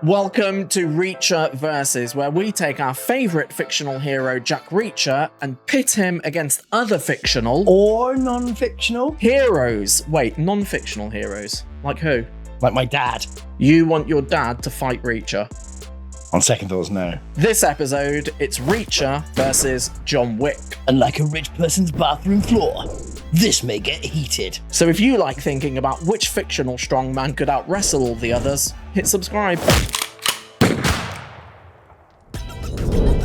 Welcome to Reacher Versus, where we take our favourite fictional hero, Jack Reacher, and pit him against other fictional or non-fictional heroes. Wait, non-fictional heroes? Like who? Like my dad. You want your dad to fight Reacher? On second thoughts, no. This episode, it's Reacher versus John Wick. And like a rich person's bathroom floor, this may get heated. So if you like thinking about which fictional strongman could out-wrestle all the others, hit subscribe.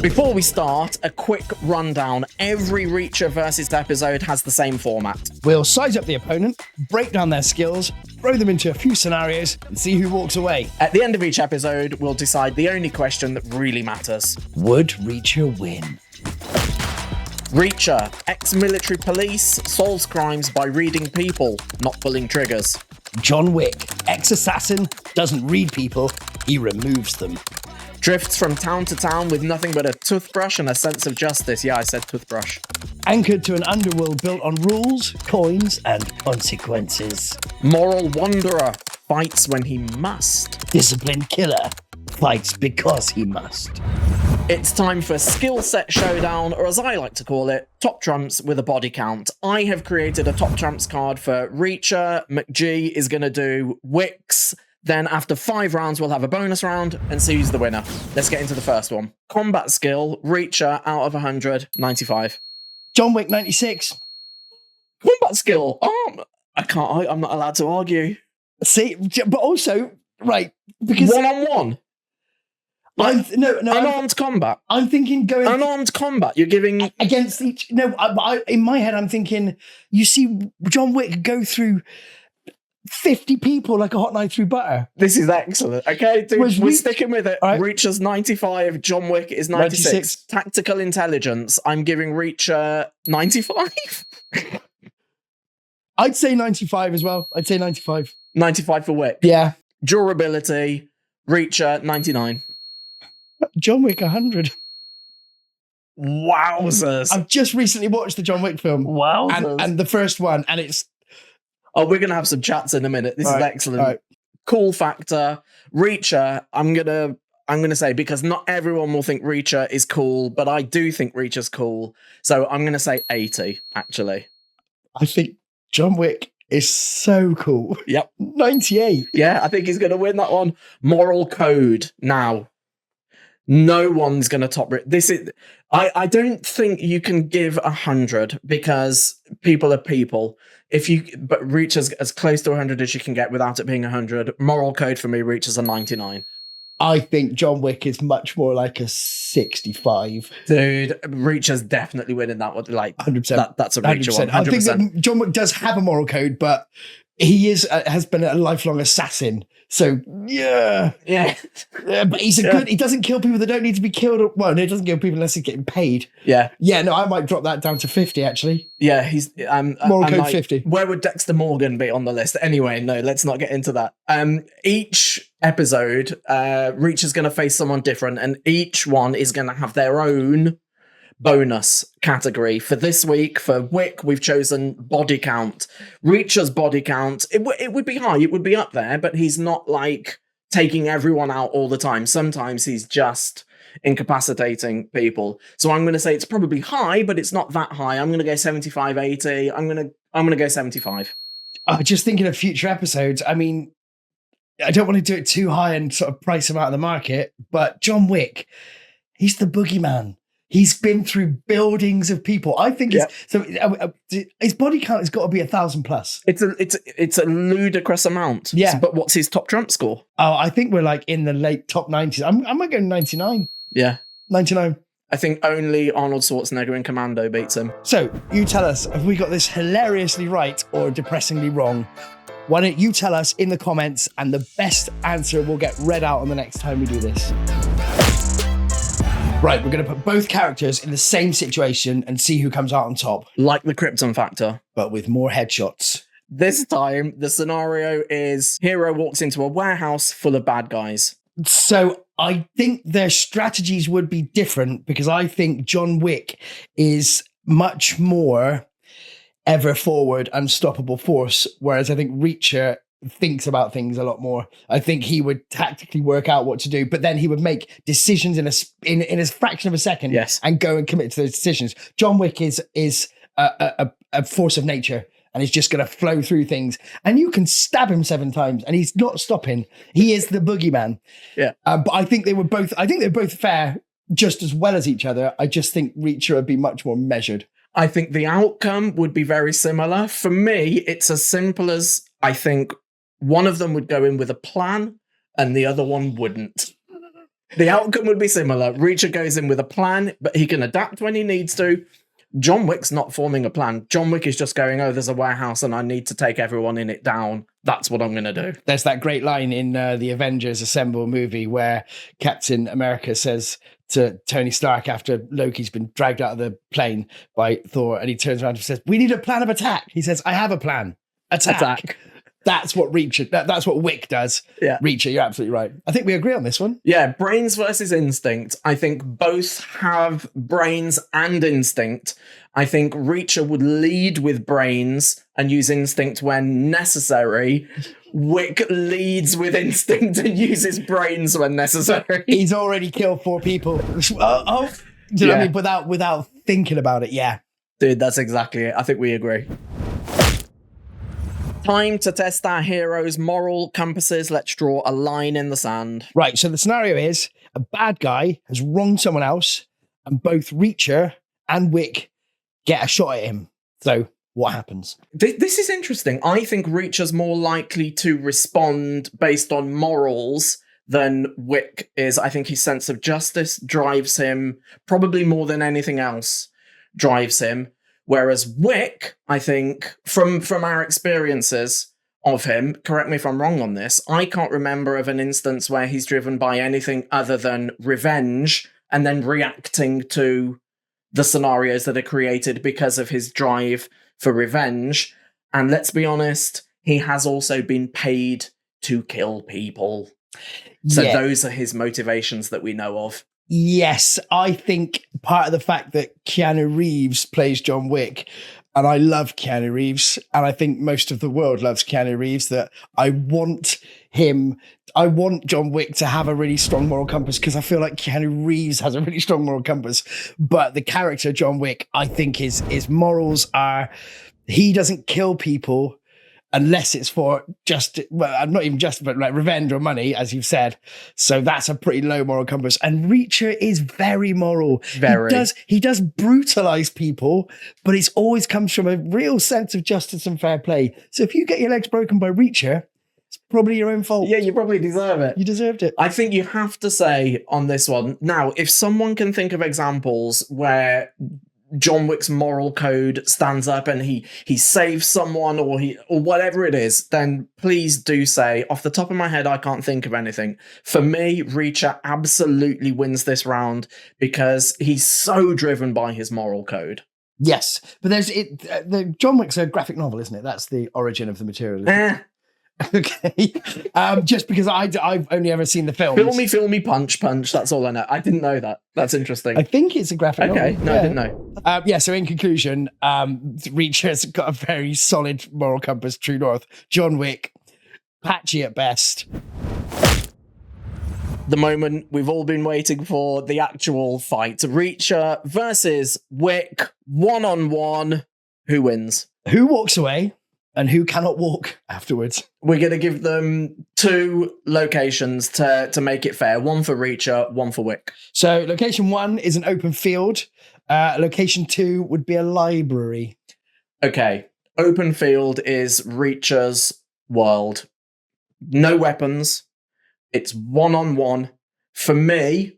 Before we start, a quick rundown. Every Reacher versus episode has the same format. We'll size up the opponent, break down their skills, throw them into a few scenarios, and see who walks away. At the end of each episode, we'll decide the only question that really matters. Would Reacher win? Reacher, ex-military police, solves crimes by reading people, not pulling triggers. John Wick, ex-assassin, doesn't read people, he removes them. Drifts from town to town with nothing but a toothbrush and a sense of justice. Yeah, I said toothbrush. Anchored to an underworld built on rules, coins, and consequences. Moral wanderer, fights when he must. Disciplined killer, fights because he must. It's time for Skill Set Showdown, or as I like to call it, Top Trumps with a body count. I have created a Top Trumps card for Reacher. McG is going to do Wicks. Then after 5 rounds, we'll have a bonus round and see who's the winner. Let's get into the first one. Combat skill, Reacher out of 100, 95. John Wick, 96. Combat skill, I'm not allowed to argue. See, but also, right, because... One-on-one. Unarmed combat. I'm thinking going... Unarmed combat, you're giving... Against each... No, in my head, I'm thinking, you see John Wick go through 50 people like a hot knife through butter. This is excellent. Okay, dude, we're sticking with it. Right. Reacher's 95, John Wick is 96. Tactical intelligence, I'm giving Reacher 95. I'd say 95 as well. I'd say 95. 95 for Wick. Yeah. Durability, Reacher 99. John Wick 100. Wowzers. I've just recently watched the John Wick film. Wowzers. And the first one, and it's... Oh, we're going to have some chats in a minute. This is excellent. Right. Cool factor. Reacher, I'm going to say, because not everyone will think Reacher is cool, but I do think Reacher's cool. So I'm going to say 80, actually. I think John Wick is so cool. Yep. 98. Yeah, I think he's going to win that one. Moral code now. No one's going to top it. This is. I don't think you can give 100 because people are people. But Reacher's as close to 100 as you can get without it being 100. Moral code for me, Reacher's a 99. I think John Wick is much more like a 65. Dude, Reacher's definitely winning that one. Like 100%. That's a Reacher 100%. I think that John Wick does have a moral code, but he has been a lifelong assassin. So yeah, but he's good. He doesn't kill people that don't need to be killed. Well, no, he doesn't kill people unless he's getting paid. Yeah. No, I might drop that down to 50 actually. Yeah, he's moral code 50. Where would Dexter Morgan be on the list? Anyway, no, let's not get into that. Each episode, Reacher's going to face someone different, and each one is going to have their own bonus category. For this week, for Wick, we've chosen body count. Reacher's body count, it would be high, it would be up there, but he's not like taking everyone out all the time. Sometimes he's just incapacitating people. So I'm going to say it's probably high, but it's not that high. I'm going to go 75, 80. I'm going to go 75. Just thinking of future episodes, I mean, I don't want to do it too high and sort of price him out of the market, but John Wick, he's the boogeyman. He's been through buildings of people. I think his body count has got to be 1,000 plus. It's a ludicrous amount. Yeah. But what's his top trump score? Oh, I think we're like in the late top 90s. I might go 99. Yeah. 99. I think only Arnold Schwarzenegger in Commando beats him. So you tell us, have we got this hilariously right or depressingly wrong? Why don't you tell us in the comments, and the best answer will get read out on the next time we do this. Right, we're going to put both characters in the same situation and see who comes out on top. Like the Krypton Factor. But with more headshots. This time, the scenario is hero walks into a warehouse full of bad guys. So I think their strategies would be different, because I think John Wick is much more ever forward, unstoppable force, whereas I think Reacher thinks about things a lot more. I think he would tactically work out what to do, but then he would make decisions in a fraction of a second, and go and commit to those decisions. John Wick is a force of nature, and he's just going to flow through things. And you can stab him 7 times, and he's not stopping. He is the boogeyman. Yeah. But I think they were both. I think they're both fair, just as well as each other. I just think Reacher would be much more measured. I think the outcome would be very similar. For me, it's as simple as I think one of them would go in with a plan and the other one wouldn't. The outcome would be similar. Reacher goes in with a plan, but he can adapt when he needs to. John Wick's not forming a plan. John Wick is just going, oh, there's a warehouse and I need to take everyone in it down. That's what I'm going to do. There's that great line in the Avengers Assemble movie where Captain America says to Tony Stark after Loki's been dragged out of the plane by Thor, and he turns around and says, we need a plan of attack. He says, I have a plan. Attack. That's what Reacher, that's what Wick does. Yeah. Reacher, you're absolutely right. I think we agree on this one. Yeah, brains versus instinct. I think both have brains and instinct. I think Reacher would lead with brains and use instinct when necessary. Wick leads with instinct and uses brains when necessary. He's already killed 4 people. Do you know what I mean? Without thinking about it, yeah. Dude, that's exactly it. I think we agree. Time to test our heroes' moral compasses. Let's draw a line in the sand. Right, so the scenario is a bad guy has wronged someone else, and both Reacher and Wick get a shot at him. So what happens? This is interesting. I think Reacher's more likely to respond based on morals than Wick is. I think his sense of justice drives him, probably more than anything else drives him. Whereas Wick, I think, from our experiences of him, correct me if I'm wrong on this, I can't remember of an instance where he's driven by anything other than revenge and then reacting to the scenarios that are created because of his drive for revenge. And let's be honest, he has also been paid to kill people. So those are his motivations that we know of. Yes, I think part of the fact that Keanu Reeves plays John Wick, and I love Keanu Reeves, and I think most of the world loves Keanu Reeves, that I want John Wick to have a really strong moral compass, because I feel like Keanu Reeves has a really strong moral compass. But the character John Wick, I think his morals are, he doesn't kill people unless it's for not even just, but like revenge or money, as you've said. So that's a pretty low moral compass. And Reacher is very moral. Very. He does brutalize people, but it always comes from a real sense of justice and fair play. So if you get your legs broken by Reacher, it's probably your own fault. Yeah, you probably deserve it. You deserved it. I think you have to say on this one, now, if someone can think of examples where John Wick's moral code stands up and he saves someone or whatever it is, then please do say. Off the top of my head, I can't think of anything. For me, Reacher absolutely wins this round because he's so driven by his moral code. Yes, but the John Wick's a graphic novel, isn't it? That's the origin of the material. Okay. Just because I've only ever seen the films. Filmy, punch. That's all I know. I didn't know that. That's interesting. I think it's a graphic novel. Okay, no, I didn't know. So in conclusion, Reacher's got a very solid moral compass, true north. John Wick, patchy at best. The moment we've all been waiting for, the actual fight. Reacher versus Wick, 1-on-1. Who wins? Who walks away? And who cannot walk afterwards? We're going to give them 2 locations to make it fair. 1 for Reacher, 1 for Wick. So location 1 is an open field. Location 2 would be a library. Okay. Open field is Reacher's world. No weapons. It's 1-on-1. For me,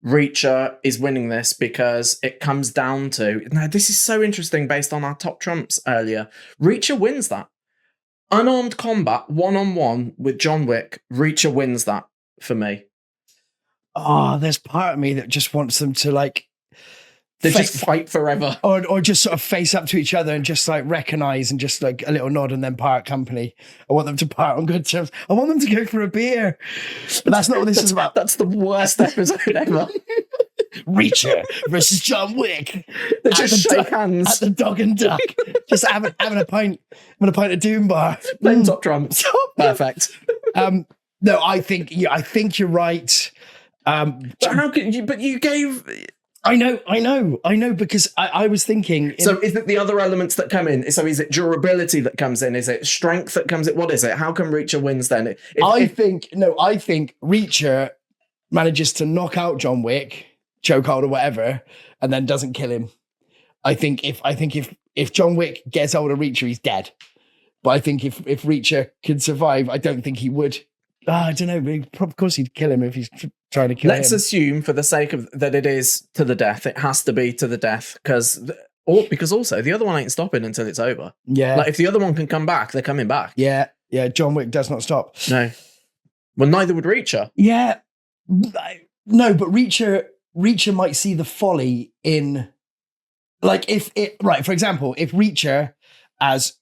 Reacher is winning this because it comes down to... Now, this is so interesting based on our top trumps earlier. Reacher wins that. Unarmed combat, 1-on-1 with John Wick, Reacher wins that for me. Oh, there's part of me that just wants them to like... They just fight forever. Or just sort of face up to each other and just like recognize and just like a little nod and then part company. I want them to part on good terms. I want them to go for a beer. But that's not what this is about. That's the worst episode ever. Reacher versus John Wick. They just shake hands. At the Dog and Duck. Just having a pint of Doom Bar. Then top trumps. Top Perfect. No, I think you're right. But how could you? But you gave. I know, because I was thinking. So is it the other elements that come in? So is it durability that comes in? Is it strength that comes in? What is it? How come Reacher wins then? I think Reacher manages to knock out John Wick, chokehold or whatever, and then doesn't kill him. I think if John Wick gets hold of Reacher, he's dead. But I think if Reacher can survive, I don't think he would. I don't know. Of course, he'd kill him if he's trying to kill him. Let's assume, for the sake of that, it is to the death. It has to be to the death because also the other one ain't stopping until it's over. Yeah. Like if the other one can come back, they're coming back. Yeah. John Wick does not stop. No. Well, neither would Reacher. Yeah. No, but Reacher might see the folly in, like, for example, if Reacher has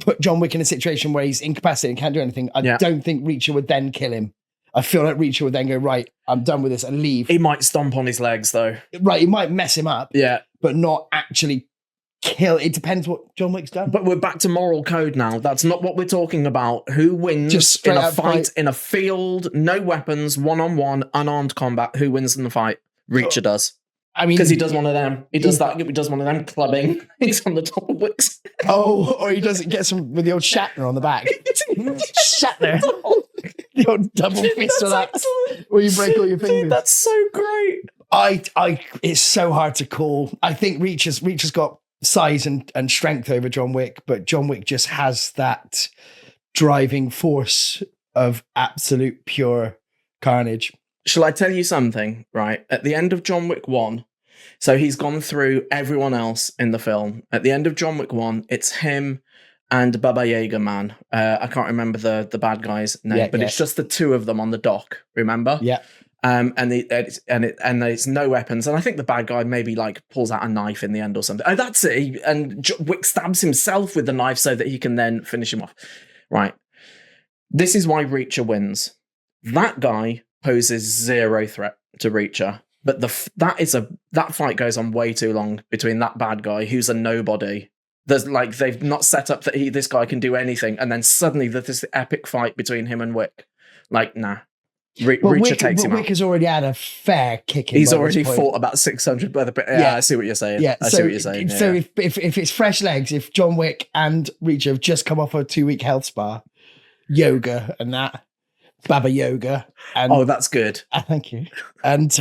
put John Wick in a situation where he's incapacitated and can't do anything, I don't think Reacher would then kill him. I feel like Reacher would then go, right, I'm done with this, and leave. He might stomp on his legs, though. Right, he might mess him up. Yeah. But not actually kill. It depends what John Wick's done. But we're back to moral code now. That's not what we're talking about. Who wins Just in a fight, in a field, no weapons, one-on-one, unarmed combat? Who wins in the fight? Reacher does. I mean, because he does one of them. He does that. He does one of them clubbing. He's on the top of Wick's. Oh, or he doesn't get some with the old Shatner on the back. Shatner. The old double fist of that. Where you break all your fingers. Dude, that's so great. It's so hard to call. I think Reacher's got size and strength over John Wick, but John Wick just has that driving force of absolute pure carnage. Shall I tell you something, right? At the end of John Wick 1, so he's gone through everyone else in the film. At the end of John Wick 1, it's him and Baba Yaga man. I can't remember the bad guy's name, but it's just the two of them on the dock, remember? Yeah. And there's no weapons. And I think the bad guy maybe like pulls out a knife in the end or something. Oh, that's it. And Wick stabs himself with the knife so that he can then finish him off. Right. This is why Reacher wins. That guy poses zero threat to Reacher, but that fight goes on way too long between that bad guy who's a nobody. There's like they've not set up that this guy can do anything, and then suddenly there's this epic fight between him and Wick. Like, nah. Reacher takes him out. Wick has already had a fair kicking. He's already fought about 600 by the... Yeah, I see what you're saying. Yeah, I see what you're saying. So if it's fresh legs, if John Wick and Reacher have just come off a 2-week health spa, yoga and that, Baba Yoga. And, that's good. Thank you. And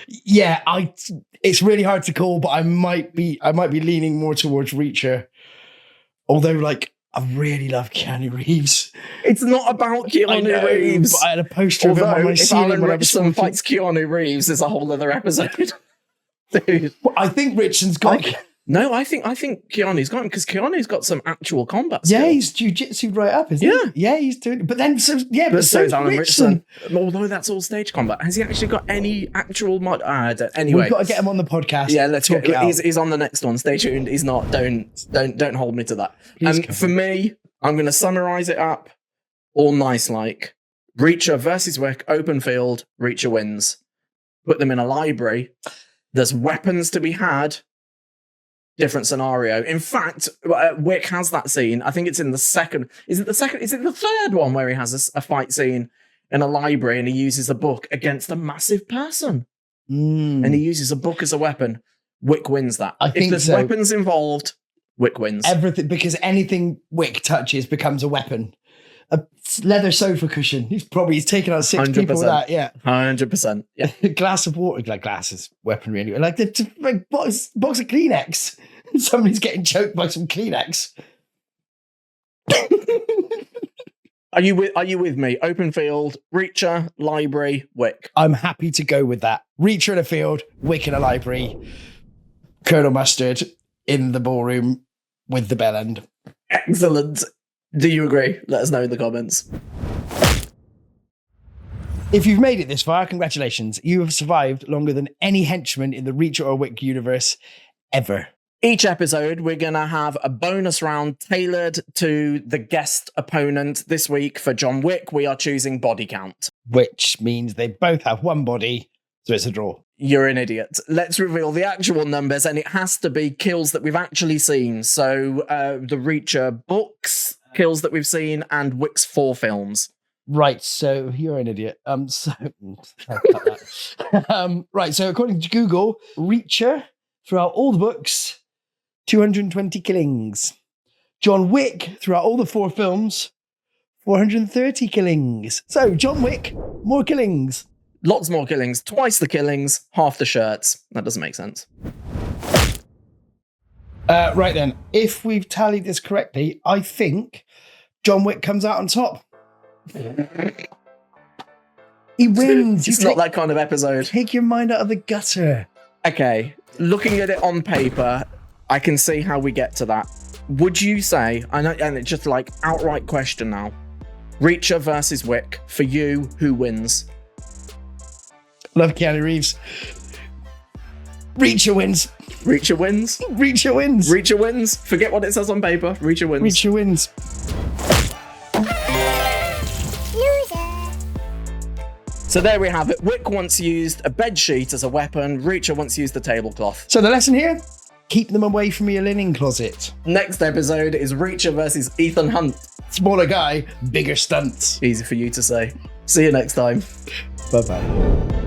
it's really hard to call, but I might be leaning more towards Reacher. Although, like, I really love Keanu Reeves. It's not about Keanu Reeves. But I had a poster of him on my ceiling when I was Richardson fights Keanu Reeves is a whole other episode. Dude. I think Richardson's got... No, I think Keanu's got him because Keanu's got some actual combat skill. Yeah, he's jiu-jitsu right up, isn't he? Yeah, he's doing it. But then, so is Alan Richardson. Although that's all stage combat. Has he actually got any actual mod? Anyway. We've got to get him on the podcast. Yeah, let's talk it out. He's on the next one. Stay tuned. He's not. Don't hold me to that. For me, I'm going to summarize it up all nice like. Reacher versus Wick, open field, Reacher wins. Put them in a library. There's weapons to be had. Different scenario. In fact, Wick has that scene. I think it's in the second. Is it the second? Is it the third one where he has a fight scene in a library and he uses a book against a massive person? And he uses a book as a weapon. Wick wins that. If there's weapons involved, Wick wins. Everything, because anything Wick touches becomes a weapon. A leather sofa cushion. He's taken out 6 people with that. Yeah, 100%. Yeah, a glass of water. Like glasses, weaponry anyway. Like the box of Kleenex. Somebody's getting choked by some Kleenex. Are you with me? Open field, Reacher, library, Wick. I'm happy to go with that. Reacher in a field, Wick in a library. Colonel Mustard in the ballroom with the bell end. Excellent. Do you agree? Let us know in the comments. If you've made it this far, congratulations. You have survived longer than any henchman in the Reacher or Wick universe ever. Each episode, we're going to have a bonus round tailored to the guest opponent. This week for John Wick, we are choosing body count. Which means they both have one body, so it's a draw. You're an idiot. Let's reveal the actual numbers, and it has to be kills that we've actually seen. So the Reacher books... kills that we've seen and Wick's 4 films. Right, so you're an idiot. Right, so according to Google, Reacher, throughout all the books, 220 killings. John Wick, throughout all the 4 films, 430 killings. So, John Wick, more killings. Lots more killings, twice the killings, half the shirts. That doesn't make sense. Right then, if we've tallied this correctly, I think John Wick comes out on top. He wins. It's not that kind of episode. Take your mind out of the gutter. Okay, looking at it on paper, I can see how we get to that. Would you say, and it's just like outright question now, Reacher versus Wick, for you, who wins? Love Keanu Reeves. Reacher wins. Reacher wins? Reacher wins. Reacher wins? Forget what it says on paper. Reacher wins. Reacher wins. So there we have it. Wick once used a bedsheet as a weapon. Reacher once used a tablecloth. So the lesson here? Keep them away from your linen closet. Next episode is Reacher versus Ethan Hunt. Smaller guy, bigger stunts. Easy for you to say. See you next time. Bye-bye.